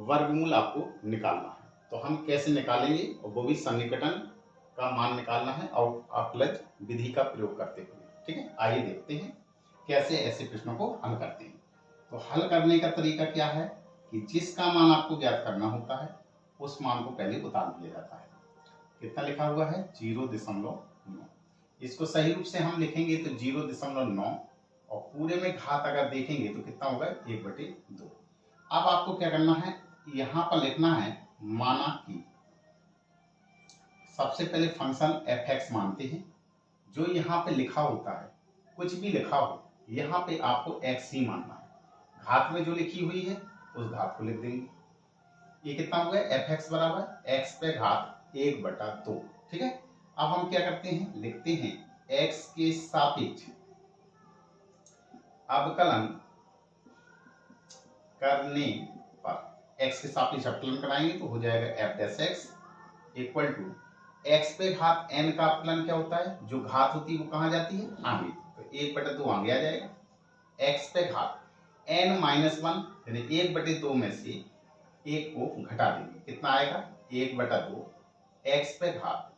वर्गमूल आपको निकालना है। तो हम कैसे निकालेंगे, और वो भी सन्निकटन का मान निकालना है आउट ऑफ क्लच विधि का प्रयोग करते हुए। ठीक है, आइए देखते हैं कैसे ऐसे प्रश्नों को हल करते हैं। तो हल करने का तरीका क्या है कि जिसका मान आपको ज्ञात करना होता है उस मान को पहले उतार दिया जाता है। कितना लिखा हुआ है 0.9। इसको सही रूप से हम लिखेंगे तो 0.9, और पूरे में घात अगर देखेंगे तो कितना होगा 1/2। अब आपको क्या करना है, यहां पर लिखना है माना कि सबसे पहले फंक्शन f(x) मानते हैं। जो यहाँ पे लिखा होता है, कुछ भी लिखा हो, यहाँ पे आपको x ही मानना है। घात में जो लिखी हुई है उस घात को लिख देंगे। ये कितना हो गया f(x) बराबर x पे घात 1/2। ठीक है, अब हम क्या करते हैं, लिखते हैं x के सापेक्ष अवकलन करने पर, x के सापेक्ष अवकलन कराएंगे तो हो जाएगा f(x) इक्वल टू x पे घात n का अपलन क्या होता है, जो घात होती है वो कहाँ जाती है, आगे। तो 1/2 आगे आ जाएगा। x पे घात n -1 यानी 1/2 में से 1 को घटा देंगे, कितना आएगा 1/2। x पे घात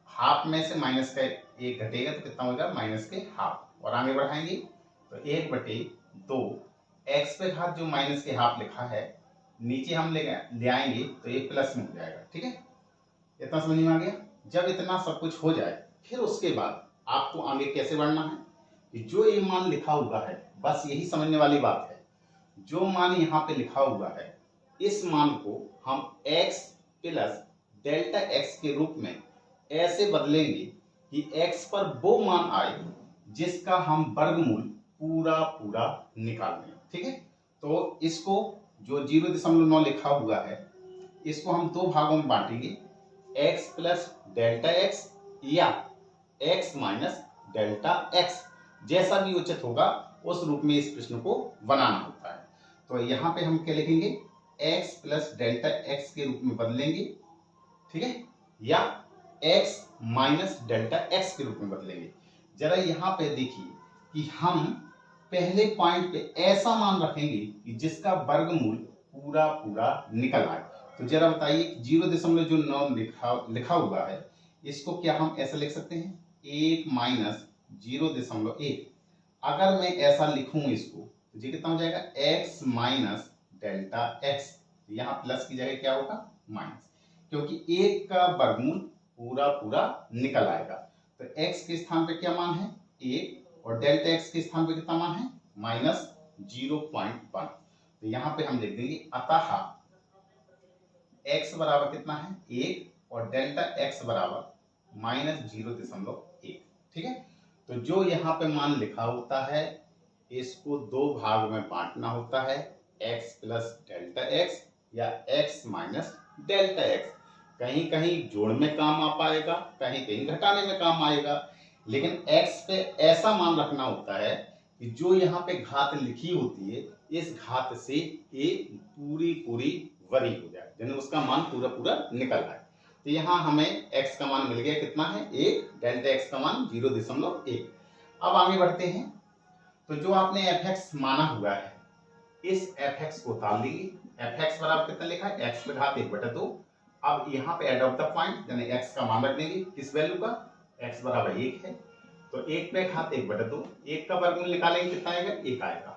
हाफ में से माइनस का 1 घटेगा तो कितना होगा माइनस के हाफ, और आगे बढ़ाएंगे तो 1/2। x पे घात जो माइनस के हाफ लिखा है नीचे हम ले आएंगे तो ये प्लस में हो जाएगा। ठीक है, इतना समझ में आ गया। जब इतना सब कुछ हो जाए फिर उसके बाद आपको आगे कैसे बढ़ना है कि जो ये मान लिखा हुआ है, बस यही समझने वाली बात है, जो मान यहाँ पे लिखा हुआ है इस मान को हम x प्लस डेल्टा x के रूप में ऐसे बदलेंगे कि x पर वो मान आए जिसका हम वर्गमूल पूरा पूरा निकाल लें। ठीक है, तो इसको जो 0.9 लिखा हुआ है इसको हम दो भागों में बांटेंगे, x प्लस डेल्टा x या x माइनस डेल्टा x, जैसा भी उचित होगा उस रूप में इस प्रश्न को बनाना होता है। तो यहाँ पे हम क्या लिखेंगे, x प्लस डेल्टा x के रूप में बदलेंगे। ठीक है, या x माइनस डेल्टा x के रूप में बदलेंगे। जरा यहाँ पे देखिए कि हम पहले पॉइंट पे ऐसा मान रखेंगे कि जिसका वर्गमूल पूरा पूरा निकल आए। तो जरा बताइए 0.9 लिखा हुआ है, इसको क्या हम ऐसा लिख सकते हैं 1 माइनस 0.1। अगर मैं ऐसा लिखूं इसको तो ये कितना हो जाएगा x माइनस डेल्टा x। यहाँ प्लस की जगह क्या होगा माइनस, क्योंकि 1 का वर्गमूल पूरा पूरा निकल आएगा। तो x के स्थान पे क्या मान है 1, और डेल्टा x के स्थान पे कितना मान है माइनस 0.1। तो यहाँ पे हम लिख देंगे अतः x बराबर कितना है 1 और डेल्टा x बराबर माइनस 0.1। ठीक है, तो जो यहाँ पे मान लिखा होता है इसको दो भाग में बांटना होता है, x प्लस डेल्टा x या x माइनस डेल्टा x। कहीं कहीं जोड़ में काम आ पाएगा, कहीं कहीं घटाने में काम आएगा, लेकिन x पे ऐसा मान रखना होता है कि जो यहाँ पे घात लिखी होती है इस घात से ये पूरी पूरी वरी हो जाए, यानी उसका मान पूरा पूरा निकल आए। तो यहाँ हमें x का मान मिल गया, कितना है 1, डेल्टा x का मान 0.1। अब आगे बढ़ते हैं, तो जो आपने f(x) माना हुआ है इस f(x) को उतार लीजिए। f(x) बराबर कितना लिखा है x पे घात 1/2। अब यहाँ पे एड ऑफ द पॉइंट यानी x का मान रख देंगे, किस वैल्यू का, x बराबर 1 है तो 1 पे घात 1/2, 1 का वर्गमूल निकालेंगे कितना आएगा 1 आएगा।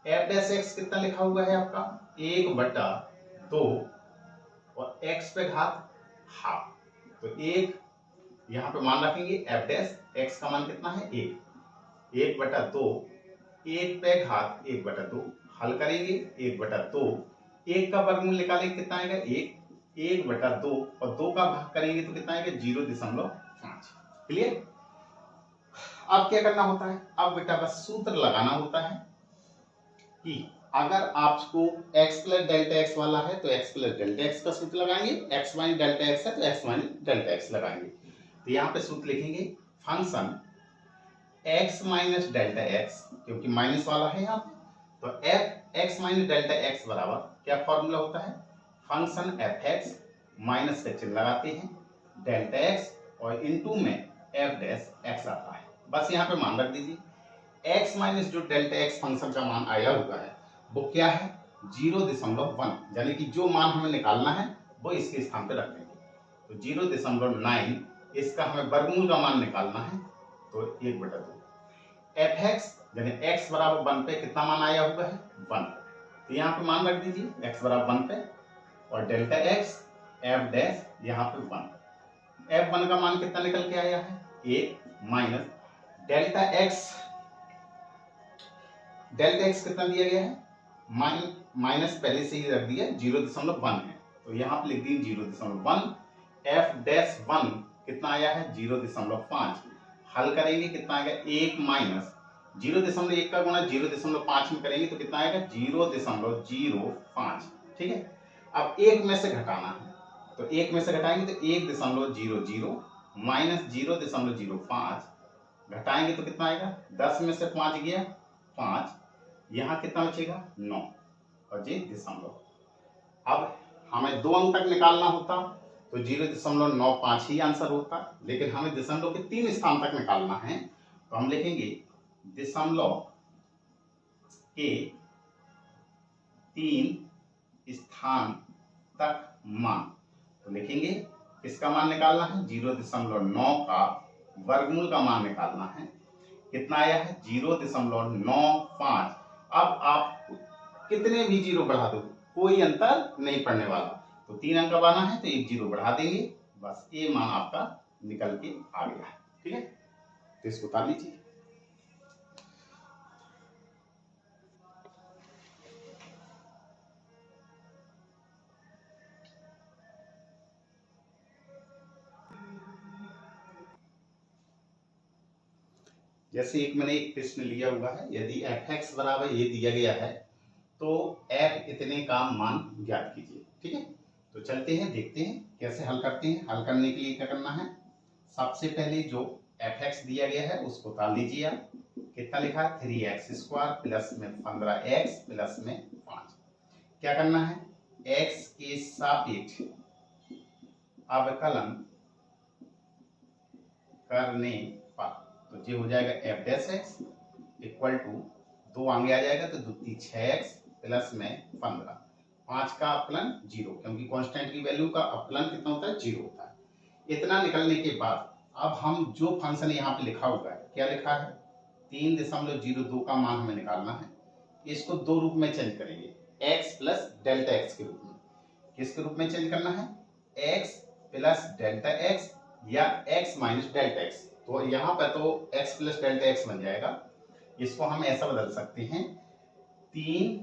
f(x) कितना लिखा हुआ है आपका 1/2 और x पे घात हाफ, तो 1 यहाँ पे मान रखेंगे f(x) का मान कितना है 1/2, 1 पे घात 1/2 हल करेंगे 1/2, 1 का वर्गमूल निकालेंगे कितना आएगा 1/2 और 2 का भाग करेंगे तो कितना आएगा 0.5। क्लियर। अब क्या करना होता है, अब बेटा बस सूत्र लगाना होता है कि अगर आपको x प्लस डेल्टा x वाला है तो x प्लस डेल्टा x का सूत्र लगाएंगे, x माइनस डेल्टा x है तो x माइनस डेल्टा x लगाएंगे। तो यहाँ पे सूत्र लिखेंगे function x minus delta x, क्योंकि माइनस वाला है यहाँ पे, तो f x minus delta x बराबर क्या फॉर्मूला होता है, फंक्शन f(x) माइनस का चिन्ह लगाते हैं डेल्टा x और इनटू में f(x) आता है। बस यहाँ पे मान रख दीजिए x माइनस जो डेल्टा x फंक्शन का मान आया हुआ है वो क्या है 0.1, यानी कि जो मान हमें निकालना है वो इसके स्थान पे रख देंगे। तो 0.9 इसका हमें वर्गमूल का मान निकालना है, तो 1/2। एफ एक्स यानी x बराबर 1 पे कितना मान आया हुआ है 1, तो यहाँ पे मान रख दीजिए x बराबर 1 पे, और डेल्टा x एफ डैश यहाँ पे 1। F1 का मान कितना निकल के आया है 1 माइनस डेल्टा x कितना दिया गया है माइनस पहले से ही रख दिया 0.1 है, तो यहाँ पे लिख दिए 0.1। एफ डैश 1 कितना आया है 0.5, हल करेंगे कितना आएगा 1 माइनस 0.1 का गुणा 0.5 में करेंगे तो कितना आएगा 0.05। ठीक है, अब एक में से घटाना है, तो एक में से घटाएंगे तो 1.00 माइनस 0.05 घटाएंगे तो कितना आएगा 10 में से 5 गया 5, यहाँ कितना बचेगा 9 और जी दशमलव। अब हमें 2 अंक तक निकालना होता तो 0.95 ही आंसर होता, लेकिन हमें दशमलव के 3 स्थान तक निकालना है, तो हम लिखेंगे दशमलव के 3 स्थान तक मान। तो लिखेंगे किसका मान निकालना है 0.9 का वर्गमूल का मान निकालना है, कितना आया है 0.95। अब आप कितने भी जीरो बढ़ा दो कोई अंतर नहीं पड़ने वाला, तो 3 अंक का आना है तो 1 जीरो बढ़ा देंगे, बस ये मान आपका निकल के आ गया है। ठीक है, तो इसको उतार लीजिए। जैसे एक मैंने एक प्रश्न लिया हुआ है, यदि एफ एक्स बराबर ये दिया गया है तो एफ इतने का मान ज्ञात कीजिए। ठीक है, तो चलते हैं देखते हैं कैसे हल करते हैं। हल करने के लिए क्या करना है, सबसे पहले जो एफ एक्स दिया गया है उसको उतार लीजिए आप। कितना लिखा है 3x² प्लस में 15x प्लस में 5। क्या करना है x के सापेक्ष अवकलन करने पर, तो ये हो जाएगा F dash X equal to 2 आगे आ जाएगा तो 2 × 6x प्लस में 15। 5 का अपलन 0, क्योंकि कांस्टेंट की वैल्यू का अपलन कितना होता है 0 होता है। इतना निकलने के बाद अब हम जो फंक्शन यहाँ पे लिखा हुआ है, क्या लिखा है 3.02 का मान हमें निकालना है, इसको 2 रूप में चेंज करेंगे, x प्लस डेल्टा x के रूप में। किसके रूप में चेंज करना है x प्लस डेल्टा x या x माइनस डेल्टा x, तो यहाँ पर तो x प्लस डेल्टा x बन जाएगा। इसको हम ऐसा बदल सकते हैं 3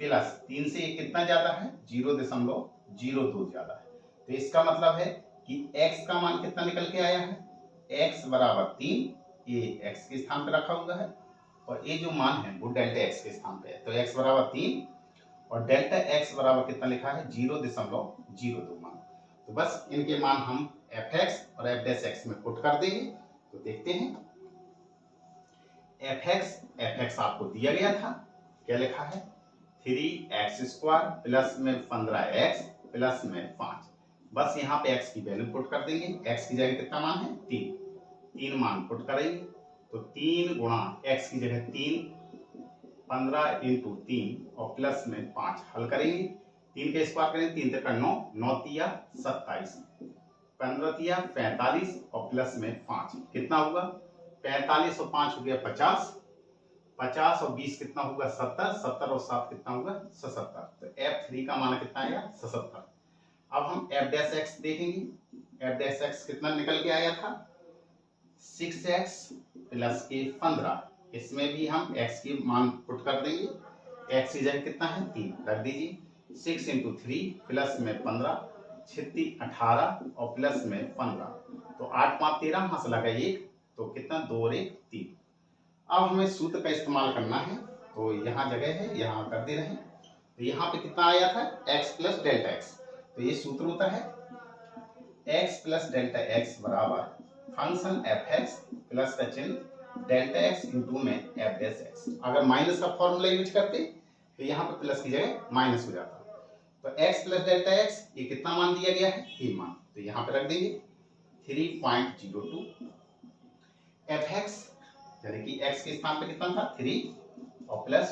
प्लस 3 से कितना ज्यादा है 0.02 ज्यादा है, तो इसका मतलब है कि x का मान कितना निकल के आया है x बराबर 3, ये x के स्थान पे रखा हुआ है और ये जो मान है वो डेल्टा x के स्थान पे है, तो x बराबर 3 और डेल्टा x बराबर कितना लिखा है 0.02 मान। तो बस इनके मान हम fx और f डैश x में पुट कर देंगे। तो देखते हैं fx आपको दिया गया था, क्या लिखा है 3x² प्लस में 15x प्लस में 5। बस यहाँ पे x की वैल्यू पुट कर देंगे, x की जगह कितना मान है 3 मान पुट करेंगे, तो 3 गुणा x की जगह 3, 15 × 3 और प्लस में 5 हल करेंगे, 3 का स्क्वायर करेंगे 3 × 9, 9 × 27, 15 × 45 और प्लस में 5 कितना होगा 45 और 5 हो गया 50, 50 और 20 कितना होगा 70, 70 और 7 कितना होगा 77, तो f3 का मान कितना आएगा 77। अब हम f डैश x देखेंगे, f डैश x कितना निकल के आया था 6x प्लस के 15, इसमें भी हम x की मान पुट कर देंगे, x की जगह कितना है 3 रख दीजिए, 6 × 3 प्लस में 15, 36 18 और प्लस में 15, तो 8 5 13, यहाँ से लगा 1, तो कितना 2 और 1 3। अब हमें सूत्र का इस्तेमाल करना है, तो यहाँ जगह है यहाँ कर दे रहे हैं, तो यहाँ पे कितना आया था x प्लस डेल्टा x, तो ये सूत्र होता है x प्लस डेल्टा x बराबर फंक्शन fx प्लस का चिन्ह डेल्टा x इंटू में f डैश x। अगर माइनस का फॉर्मूला यूज करते तो यहाँ पे प्लस की जगह माइनस हो जाता, तो x प्लस डेल्टा x ये कितना मान दिया गया है 3 मान, तो यहाँ पे रख देंगे 3.02 fx यानी कि x के स्थान पे कितना था 3 और प्लस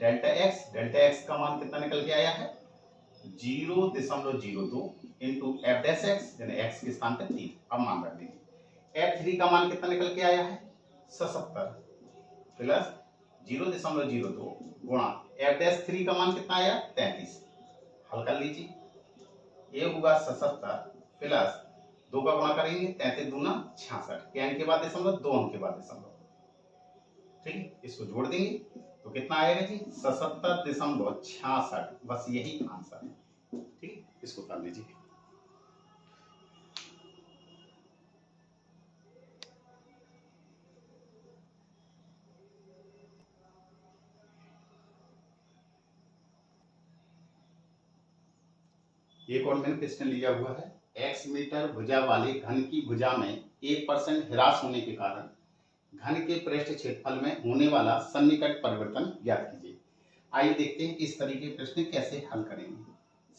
डेल्टा एक्स का मान कितना निकल के आया है 0.02 इंटू एफ डैश एक्स, यानी एक्स के स्थान पे 3। अब मान रख दीजिए एफ थ्री का मान कितना निकल के आया है 77 प्लस 0.02 गुणा एफ डैश थ्री का मान कितना आया 33। हल कर लीजिए, ये होगा 77 प्लस 2 का गुणा करेंगे 33 दूना 66 के एन के बाद दशमलव 2 अंक के बाद दशमलव, ठीक है, इसको जोड़ देंगे तो कितना आएगा जी 77.66। बस यही आंसर है, ठीक है, इसको कर लीजिए। एक और मैंने प्रश्न लिया हुआ है, x मीटर भुजा वाले घन की भुजा में 1% ह्रास होने के कारण घन के पृष्ठ क्षेत्रफल में होने वाला सन्निकट परिवर्तन ज्ञात कीजिए। आइए देखते हैं कि इस तरीके के प्रश्न कैसे हल करेंगे।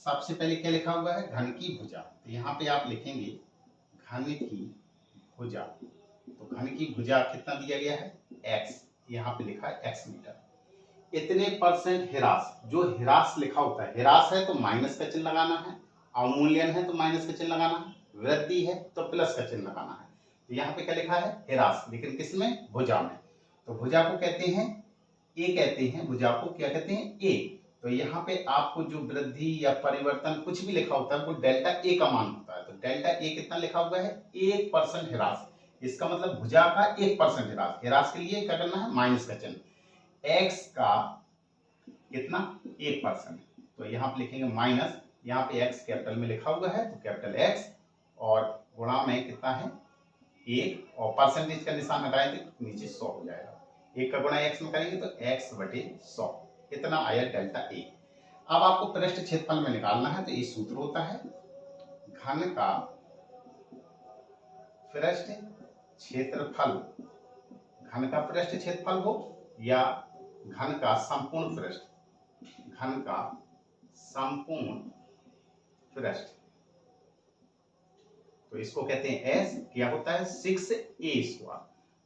सबसे पहले क्या लिखा हुआ है घन की भुजा, तो यहाँ पे आप लिखेंगे घन की भुजा, तो घन की भुजा कितना दिया गया है x, यहाँ पे लिखा है x मीटर। इतने परसेंट ह्रास, जो ह्रास लिखा होता है, ह्रास है तो माइनस का चिन्ह लगाना है, अवमूल्यन है तो माइनस का चिन्ह लगाना है, वृद्धि है तो प्लस का चिन्ह लगाना है। तो यहाँ पे क्या लिखा है ह्रास, लेकिन किसमें भुजा में, तो भुजा को कहते हैं ए, कहते हैं भुजा को क्या कहते हैं ए। तो यहाँ पे आपको जो वृद्धि या परिवर्तन कुछ भी लिखा होता है वो डेल्टा ए का मान होता है। तो डेल्टा ए कितना लिखा हुआ है 1% ह्रास, इसका मतलब भुजा का 1% ह्रास। ह्रास के लिए क्या करना है माइनस का चिन्ह, x का कितना 1%, तो यहाँ पे लिखेंगे माइनस, यहाँ पे x कैपिटल में लिखा हुआ है तो कैपिटल x और गुणा में कितना है 1 और परसेंटेज का निशान हटाएंगे तो नीचे 100 हो जाएगा। 1 का गुणा x में करेंगे तो x बटे 100, इतना आया डेल्टा ए। अब आपको पृष्ठ क्षेत्रफल में निकालना है, तो ये सूत्र होता है घन का पृष्ठ क्षेत्रफल, घन का पृष्ठ क्षेत्रफल हो या घन का संपूर्ण पृष्ठ, घन का संपूर्ण पृष्ठ, तो इसको कहते हैं S, क्या होता है 6a²।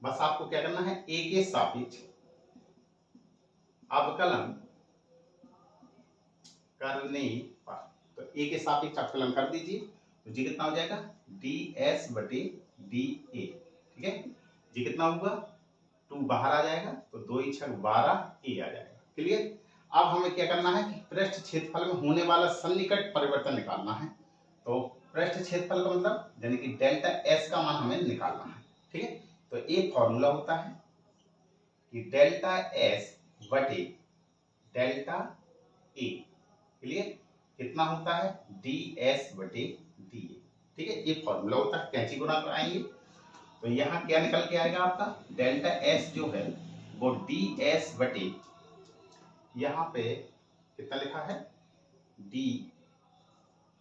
बस आपको क्या करना है a के सापेक्ष अवकलन करने पर, तो a के सापेक्ष अवकलन कर दीजिए तो जी कितना हो जाएगा ds बटे da, ठीक है, जी कितना होगा 2 बाहर आ जाएगा तो 2 × 6 12 a आ जाएगा। क्लियर। अब हमें क्या करना है कि पृष्ठ क्षेत्रफल में होने वाला सन्निकट परिवर्तन निकालना है। तो पृष्ठ क्षेत्रफल का मतलब यानी कि डेल्टा एस का मान हमें निकालना है, ठीक है। तो एक फॉर्मूला होता है कि डेल्टा एस बटे डेल्टा ए, क्लियर, कितना होता है डी एस बटे डी ए, ठीक है, ये फॉर्मूला होता है। कैंची गुना कराएंगे तो यहाँ क्या निकल के आएगा आपका डेल्टा एस जो है वो डी एस बटे, यहाँ पे कितना लिखा है डी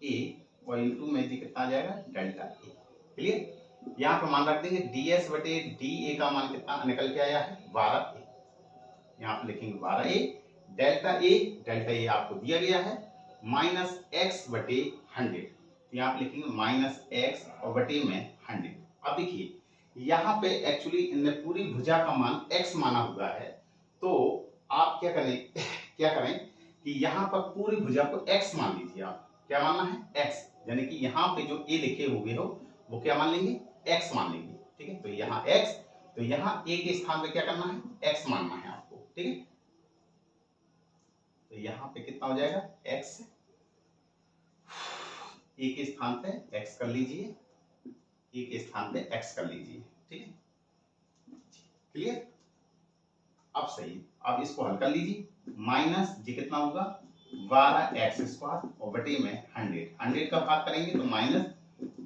ए और इंटू में जी कितना आ जाएगा डेल्टा ए, क्लियर। यहाँ पे मान रख देंगे डी एस बटे डी ए का मान कितना निकल के आया है 12a, यहाँ पे लिखेंगे 12a, डेल्टा ए आपको दिया गया है माइनस एक्स बटे 100, यहाँ पे लिखेंगे माइनस एक्स और बटे में 100। अब देखिए यहाँ पे एक्चुअली इनने पूरी भुजा का मान x माना हुआ है, तो आप क्या करें क्या करें कि यहाँ पर पूरी भुजा को x मान लीजिए। आप क्या मानना है x, यानी कि यहाँ पे जो a लिखे हुए हो वो क्या मान लेंगे x मान लेंगे, ठीक है। तो यहाँ x, तो यहाँ a के स्थान पे क्या करना है x मानना है आपको, ठीक है। तो यहाँ पे कितना हो जाएगा x, a के स्थान पे x कर लीजिए, a के स्थान पे x कर लीजिए, ठीक है, क्लियर। अब सही, अब इसको हल कर लीजिए, माइनस जी कितना होगा 12x² और बटे में 100 का भाग करेंगे तो माइनस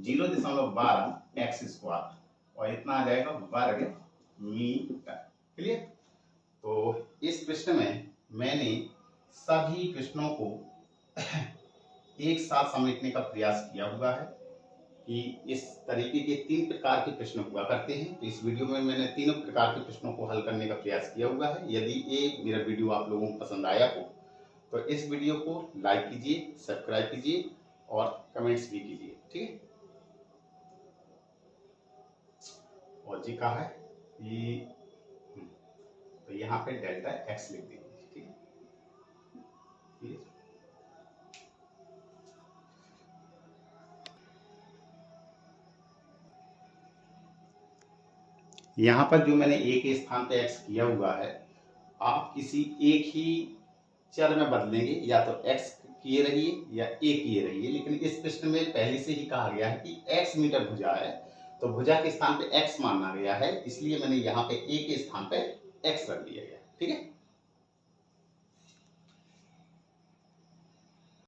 0.12x² और इतना आ जाएगा वर्ग मीटर, क्लियर। तो इस प्रश्न में मैंने सभी प्रश्नों को एक साथ समेटने का प्रयास किया हुआ है कि इस तरीके के 3 प्रकार के प्रश्न हुआ करते हैं। तो इस वीडियो में मैंने तीनों प्रकार के प्रश्नों को हल करने का प्रयास किया हुआ है। यदि ये मेरा वीडियो आप लोगों को पसंद आया हो तो इस वीडियो को लाइक कीजिए, सब्सक्राइब कीजिए और कमेंट्स भी कीजिए, ठीक है। और जी कहा है कि तो यहाँ पे डेल्टा एक्स लिख दीजिए, ठीक है। ठीक है। यहाँ पर जो मैंने ए के स्थान पे x किया हुआ है, आप किसी एक ही चर में बदलेंगे, या तो x किए रहिए या a किए रहिए, लेकिन इस प्रश्न में पहले से ही कहा गया है कि x मीटर भुजा है, तो भुजा के स्थान पे x माना गया है, इसलिए मैंने यहाँ पे a के स्थान पे x रख दिया गया। ठीक है।